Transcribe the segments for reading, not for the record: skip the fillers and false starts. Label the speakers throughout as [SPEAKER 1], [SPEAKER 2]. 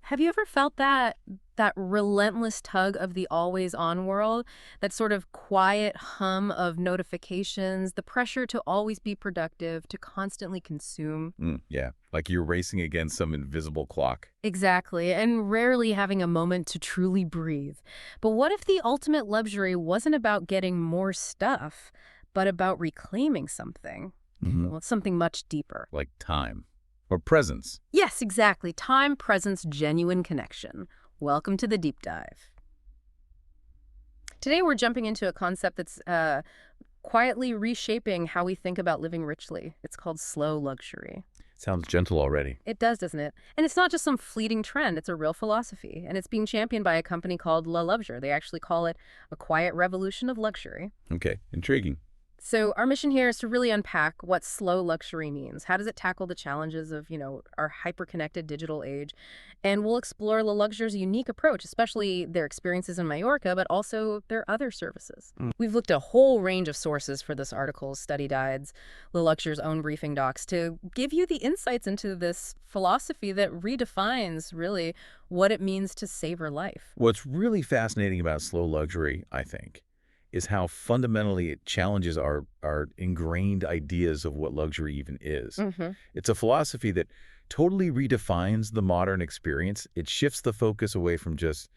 [SPEAKER 1] Have you ever felt that relentless tug of the always-on world, that sort of quiet hum of notifications, the pressure to always be productive, to constantly consume?
[SPEAKER 2] Yeah, like you're racing against some invisible clock.
[SPEAKER 1] Exactly, and rarely having a moment to truly breathe. But what if the ultimate luxury wasn't about getting more stuff, but about reclaiming something?
[SPEAKER 2] hmm
[SPEAKER 1] Well, something much deeper.
[SPEAKER 2] Like time or presence.
[SPEAKER 1] Yes, exactly. Time, presence, genuine connection. Welcome to the deep dive. Today we're jumping into a concept that's quietly reshaping how we think about living richly. It's called slow luxury.
[SPEAKER 2] Sounds gentle already.
[SPEAKER 1] It does, doesn't it? And it's not just some fleeting trend, it's a real philosophy. And it's being championed by a company called Luxure. They actually call it a quiet revolution of luxury.
[SPEAKER 2] Okay, intriguing.
[SPEAKER 1] So our mission here is to really unpack what slow luxury means. How does it tackle the challenges of, our hyper-connected digital age? And we'll explore Le Luxure's unique approach, especially their experiences in Mallorca, but also their other services. We've looked at a whole range of sources for this article, study guides, Le Luxure's own briefing docs, to give you the insights into this philosophy that redefines, really, what it means to savor life.
[SPEAKER 2] What's really fascinating about slow luxury, I think, is how fundamentally it challenges our ingrained ideas of what luxury even is. It's a philosophy that totally redefines the modern experience. It shifts the focus away from just,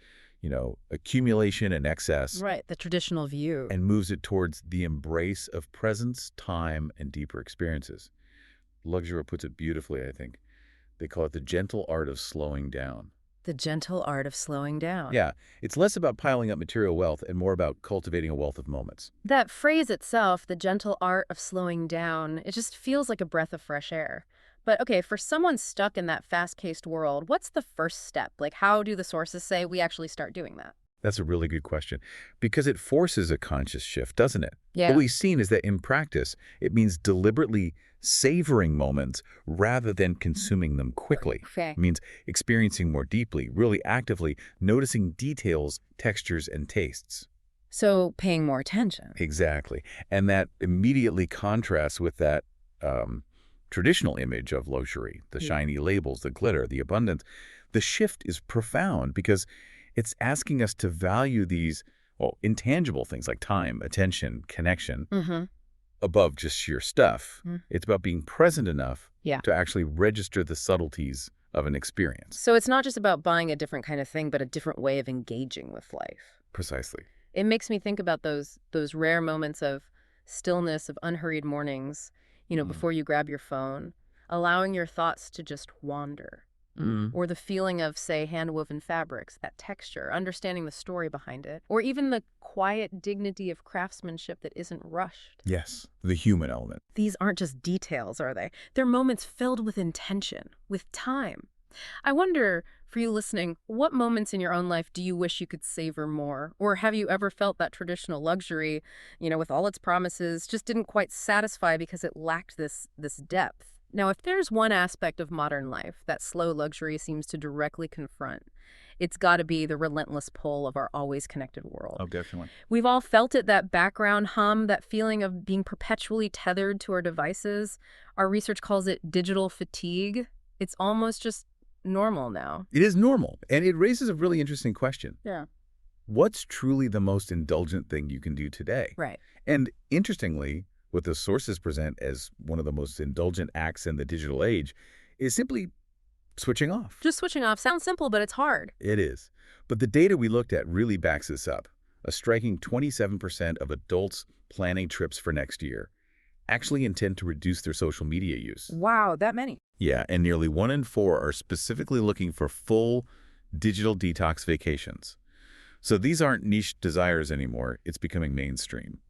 [SPEAKER 2] accumulation and excess
[SPEAKER 1] Right, the traditional view.
[SPEAKER 2] and moves it towards the embrace of presence, time, and deeper experiences. Luxury puts it beautifully, I think. They call it the gentle art of slowing down.
[SPEAKER 1] The gentle art of slowing down.
[SPEAKER 2] Yeah, it's less about piling up material wealth and more about cultivating a wealth of moments.
[SPEAKER 1] That phrase itself, the gentle art of slowing down, it just feels like a breath of fresh air. But okay, for someone stuck in that fast-paced world, what's the first step? Like, how do the sources say we actually start doing that?
[SPEAKER 2] That's a really good question because it forces a conscious shift, doesn't it?
[SPEAKER 1] Yeah.
[SPEAKER 2] What we've seen is that in practice, it means deliberately savoring moments rather than consuming them quickly.
[SPEAKER 1] Okay.
[SPEAKER 2] It means experiencing more deeply, really actively noticing details, textures, and tastes.
[SPEAKER 1] So paying more attention.
[SPEAKER 2] Exactly. And that immediately contrasts with that traditional image of luxury, the shiny labels, the glitter, the abundance. The shift is profound because it's asking us to value these, intangible things like time, attention, connection, above just sheer stuff. It's about being present enough
[SPEAKER 1] Yeah.
[SPEAKER 2] to actually register the subtleties of an experience.
[SPEAKER 1] So it's not just about buying a different kind of thing, but a different way of engaging with life.
[SPEAKER 2] Precisely.
[SPEAKER 1] It makes me think about those rare moments of stillness, of unhurried mornings, before you grab your phone, allowing your thoughts to just wander. Or the feeling of, say, hand-woven fabrics, that texture, understanding the story behind it, or even the quiet dignity of craftsmanship that isn't rushed.
[SPEAKER 2] Yes, the human element.
[SPEAKER 1] These aren't just details, are they? They're moments filled with intention, with time. I wonder, for you listening, what moments in your own life do you wish you could savor more? Or have you ever felt that traditional luxury, with all its promises, just didn't quite satisfy because it lacked this depth? Now, if there's one aspect of modern life that slow luxury seems to directly confront, it's got to be the relentless pull of our always connected world.
[SPEAKER 2] Oh, definitely.
[SPEAKER 1] We've all felt it, that background hum, that feeling of being perpetually tethered to our devices. Our research calls it digital fatigue. It's almost just normal now.
[SPEAKER 2] It is normal, and it raises a really interesting question.
[SPEAKER 1] Yeah.
[SPEAKER 2] What's truly the most indulgent thing you can do today?
[SPEAKER 1] Right.
[SPEAKER 2] And interestingly, what the sources present as one of the most indulgent acts in the digital age is simply switching off.
[SPEAKER 1] Just switching off sounds simple, but it's hard.
[SPEAKER 2] It is. But the data we looked at really backs this up. A striking 27% of adults planning trips for next year actually intend to reduce their social media use.
[SPEAKER 1] Wow, that many.
[SPEAKER 2] Yeah, and nearly 1 in 4 are specifically looking for full digital detox vacations. So these aren't niche desires anymore. It's becoming mainstream.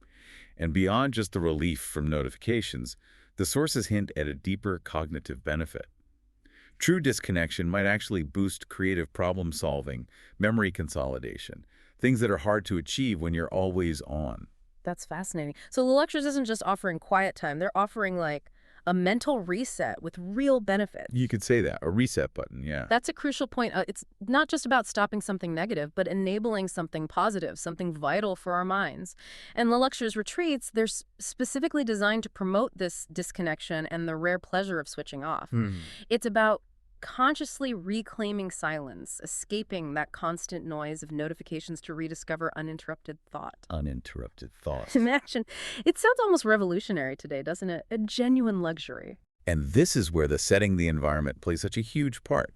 [SPEAKER 2] And beyond just the relief from notifications, the sources hint at a deeper cognitive benefit. True disconnection might actually boost creative problem solving, memory consolidation, things that are hard to achieve when you're always on.
[SPEAKER 1] That's fascinating. So the lectures isn't just offering quiet time. They're offering like a mental reset with real benefits.
[SPEAKER 2] You could say that, a reset button, yeah.
[SPEAKER 1] That's a crucial point. It's not just about stopping something negative, but enabling something positive, something vital for our minds. And the lectures retreats, they're specifically designed to promote this disconnection and the rare pleasure of switching off. It's about consciously reclaiming silence, escaping that constant noise of notifications to rediscover uninterrupted thought.
[SPEAKER 2] Uninterrupted thought.
[SPEAKER 1] Imagine. It sounds almost revolutionary today, doesn't it? A genuine luxury.
[SPEAKER 2] And this is where the setting the environment plays such a huge part.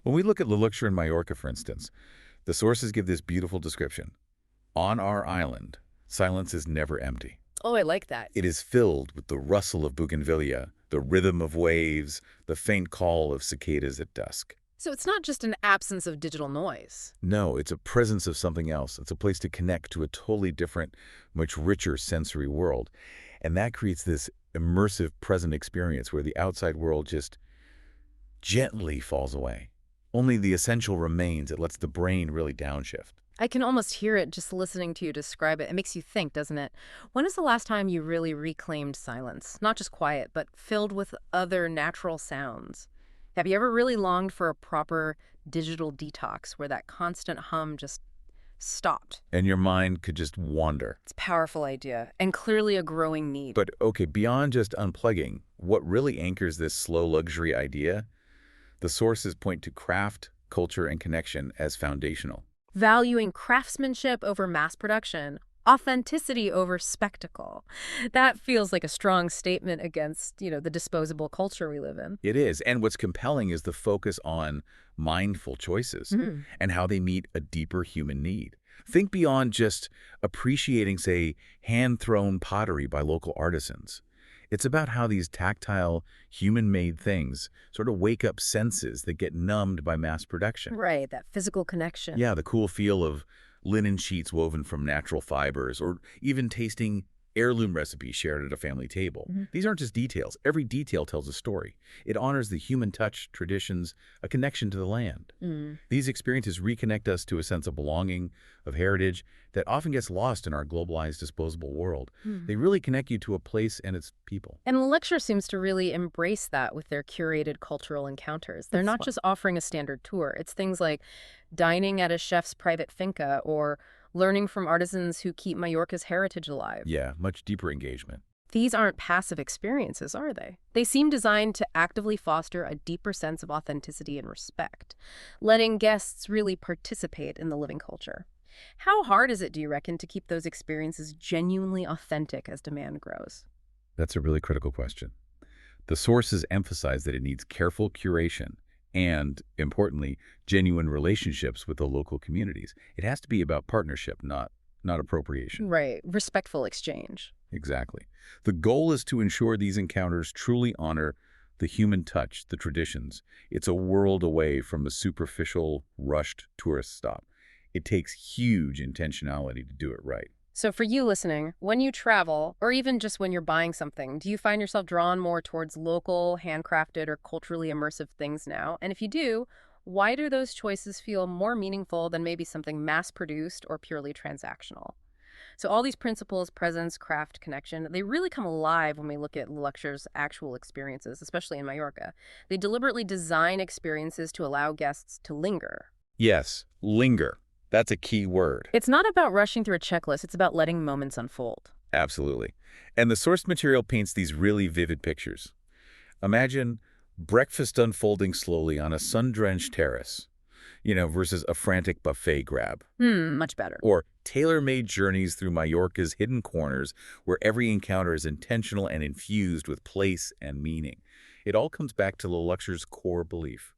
[SPEAKER 2] When we look at Luxure in Mallorca, for instance, the sources give this beautiful description. On our island, silence is never empty.
[SPEAKER 1] Oh, I like that.
[SPEAKER 2] It is filled with the rustle of bougainvillea, the rhythm of waves, the faint call of cicadas at dusk.
[SPEAKER 1] So it's not just an absence of digital noise.
[SPEAKER 2] No, it's a presence of something else. It's a place to connect to a totally different, much richer sensory world. And that creates this immersive present experience where the outside world just gently falls away. Only the essential remains. It lets the brain really downshift.
[SPEAKER 1] I can almost hear it just listening to you describe it. It makes you think, doesn't it? When is the last time you really reclaimed silence? Not just quiet, but filled with other natural sounds. Have you ever really longed for a proper digital detox where that constant hum just stopped?
[SPEAKER 2] And your mind could just wander.
[SPEAKER 1] It's a powerful idea and clearly a growing need.
[SPEAKER 2] But okay, beyond just unplugging, what really anchors this slow luxury idea? The sources point to craft, culture, and connection as foundational.
[SPEAKER 1] Valuing craftsmanship over mass production, authenticity over spectacle. That feels like a strong statement against, the disposable culture we live in.
[SPEAKER 2] It is. And what's compelling is the focus on mindful choices and how they meet a deeper human need. Think beyond just appreciating, say, hand-thrown pottery by local artisans. It's about how these tactile, human-made things sort of wake up senses that get numbed by mass production.
[SPEAKER 1] Right, that physical connection.
[SPEAKER 2] Yeah, the cool feel of linen sheets woven from natural fibers, or even tasting heirloom recipes shared at a family table. These aren't just details. Every detail tells a story. It honors the human touch, traditions, a connection to the land. These experiences reconnect us to a sense of belonging, of heritage, that often gets lost in our globalized, disposable world. They really connect you to a place and its people.
[SPEAKER 1] And Luxure seems to really embrace that with their curated cultural encounters. They're not just offering a standard tour. It's things like dining at a chef's private finca or learning from artisans who keep Mallorca's heritage alive.
[SPEAKER 2] Yeah, much deeper engagement.
[SPEAKER 1] These aren't passive experiences, are they? They seem designed to actively foster a deeper sense of authenticity and respect, letting guests really participate in the living culture. How hard is it, do you reckon, to keep those experiences genuinely authentic as demand grows?
[SPEAKER 2] That's a really critical question. The sources emphasize that it needs careful curation and, importantly, genuine relationships with the local communities. It has to be about partnership, not appropriation.
[SPEAKER 1] Right. Respectful exchange.
[SPEAKER 2] Exactly. The goal is to ensure these encounters truly honor the human touch, the traditions. It's a world away from a superficial, rushed tourist stop. It takes huge intentionality to do it right.
[SPEAKER 1] So for you listening, when you travel, or even just when you're buying something, do you find yourself drawn more towards local, handcrafted, or culturally immersive things now? And if you do, why do those choices feel more meaningful than maybe something mass-produced or purely transactional? So all these principles, presence, craft, connection, they really come alive when we look at Luxure's actual experiences, especially in Mallorca. They deliberately design experiences to allow guests to linger.
[SPEAKER 2] Yes, linger. That's a key word.
[SPEAKER 1] It's not about rushing through a checklist, it's about letting moments unfold.
[SPEAKER 2] Absolutely. And the source material paints these really vivid pictures. Imagine breakfast unfolding slowly on a sun-drenched terrace, versus a frantic buffet grab.
[SPEAKER 1] Much better.
[SPEAKER 2] Or tailor-made journeys through Mallorca's hidden corners where every encounter is intentional and infused with place and meaning. It all comes back to the Luxure's core belief.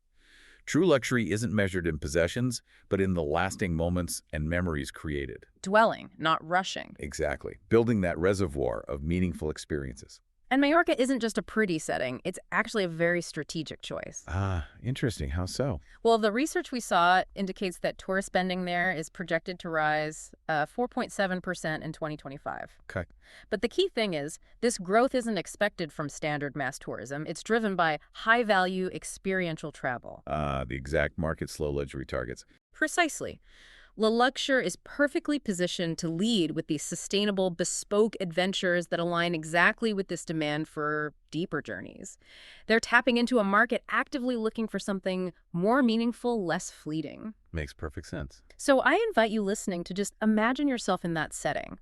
[SPEAKER 2] True luxury isn't measured in possessions, but in the lasting moments and memories created.
[SPEAKER 1] Dwelling, not rushing.
[SPEAKER 2] Exactly. Building that reservoir of meaningful experiences.
[SPEAKER 1] And Mallorca isn't just a pretty setting, it's actually a very strategic choice.
[SPEAKER 2] Ah, interesting. How so?
[SPEAKER 1] Well, the research we saw indicates that tourist spending there is projected to rise 4.7% in 2025.
[SPEAKER 2] Okay.
[SPEAKER 1] But the key thing is, this growth isn't expected from standard mass tourism. It's driven by high-value experiential travel.
[SPEAKER 2] The exact market slow luxury targets.
[SPEAKER 1] Precisely. La Luxure is perfectly positioned to lead with these sustainable, bespoke adventures that align exactly with this demand for deeper journeys. They're tapping into a market actively looking for something more meaningful, less fleeting.
[SPEAKER 2] Makes perfect sense.
[SPEAKER 1] So I invite you listening to just imagine yourself in that setting.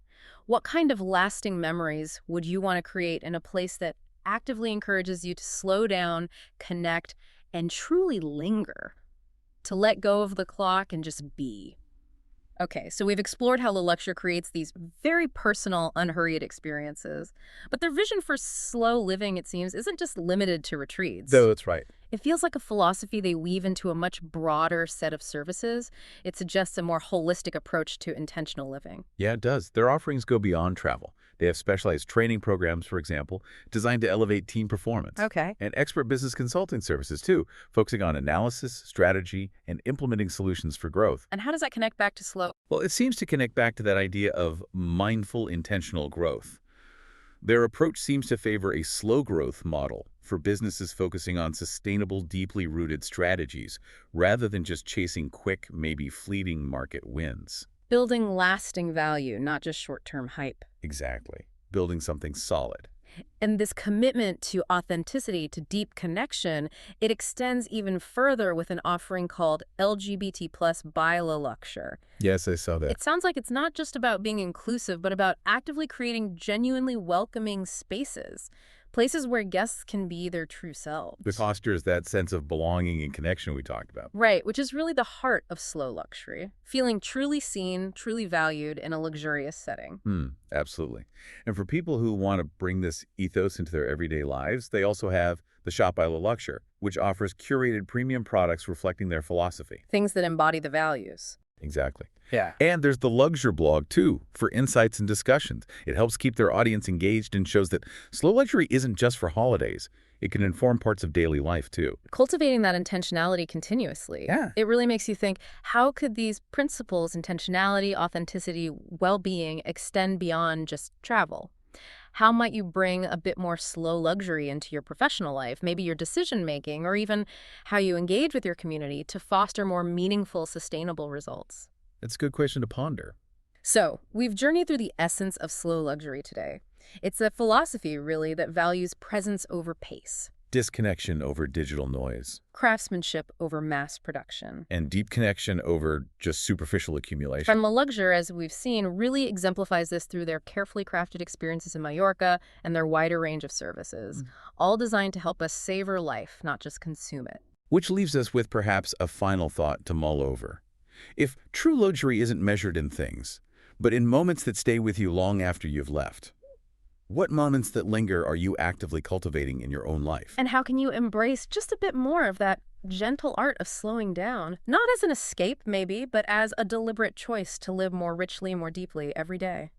[SPEAKER 1] What kind of lasting memories would you want to create in a place that actively encourages you to slow down, connect, and truly linger, to let go of the clock and just be. Okay, so we've explored how the Luxure creates these very personal, unhurried experiences. But their vision for slow living, it seems, isn't just limited to retreats.
[SPEAKER 2] Though that's right.
[SPEAKER 1] It feels like a philosophy they weave into a much broader set of services. It suggests a more holistic approach to intentional living.
[SPEAKER 2] Yeah, it does. Their offerings go beyond travel. They have specialized training programs, for example, designed to elevate team performance.
[SPEAKER 1] Okay.
[SPEAKER 2] And expert business consulting services, too, focusing on analysis, strategy, and implementing solutions for growth.
[SPEAKER 1] And how does that connect back to slow?
[SPEAKER 2] Well, it seems to connect back to that idea of mindful, intentional growth. Their approach seems to favor a slow growth model for businesses focusing on sustainable, deeply rooted strategies rather than just chasing quick, maybe fleeting market wins.
[SPEAKER 1] Building lasting value, not just short-term hype.
[SPEAKER 2] Exactly. Building something solid.
[SPEAKER 1] And this commitment to authenticity, to deep connection, it extends even further with an offering called LGBT plus by La Luxure.
[SPEAKER 2] Yes, I saw that.
[SPEAKER 1] It sounds like it's not just about being inclusive, but about actively creating genuinely welcoming spaces. Places where guests can be their true selves.
[SPEAKER 2] It fosters that sense of belonging and connection we talked about.
[SPEAKER 1] Right, which is really the heart of slow luxury. Feeling truly seen, truly valued in a luxurious setting.
[SPEAKER 2] Absolutely. And for people who want to bring this ethos into their everyday lives, they also have the Shop by La Luxure, which offers curated premium products reflecting their philosophy.
[SPEAKER 1] Things that embody the values.
[SPEAKER 2] Exactly.
[SPEAKER 1] Yeah.
[SPEAKER 2] And there's the Luxure blog, too, for insights and discussions. It helps keep their audience engaged and shows that slow luxury isn't just for holidays. It can inform parts of daily life, too.
[SPEAKER 1] Cultivating that intentionality continuously.
[SPEAKER 2] Yeah.
[SPEAKER 1] It really makes you think, how could these principles, intentionality, authenticity, well-being, extend beyond just travel? How might you bring a bit more slow luxury into your professional life, maybe your decision-making, or even how you engage with your community to foster more meaningful, sustainable results?
[SPEAKER 2] It's a good question to ponder.
[SPEAKER 1] So, we've journeyed through the essence of slow luxury today. It's a philosophy, really, that values presence over pace,
[SPEAKER 2] Disconnection over digital noise,
[SPEAKER 1] craftsmanship over mass production.
[SPEAKER 2] and deep connection over just superficial accumulation.
[SPEAKER 1] From La Luxure, as we've seen, really exemplifies this through their carefully crafted experiences in Mallorca and their wider range of services, all designed to help us savor life, not just consume it.
[SPEAKER 2] Which leaves us with perhaps a final thought to mull over. If true luxury isn't measured in things, but in moments that stay with you long after you've left, what moments that linger are you actively cultivating in your own life?
[SPEAKER 1] And how can you embrace just a bit more of that gentle art of slowing down? Not as an escape, maybe, but as a deliberate choice to live more richly, more deeply every day.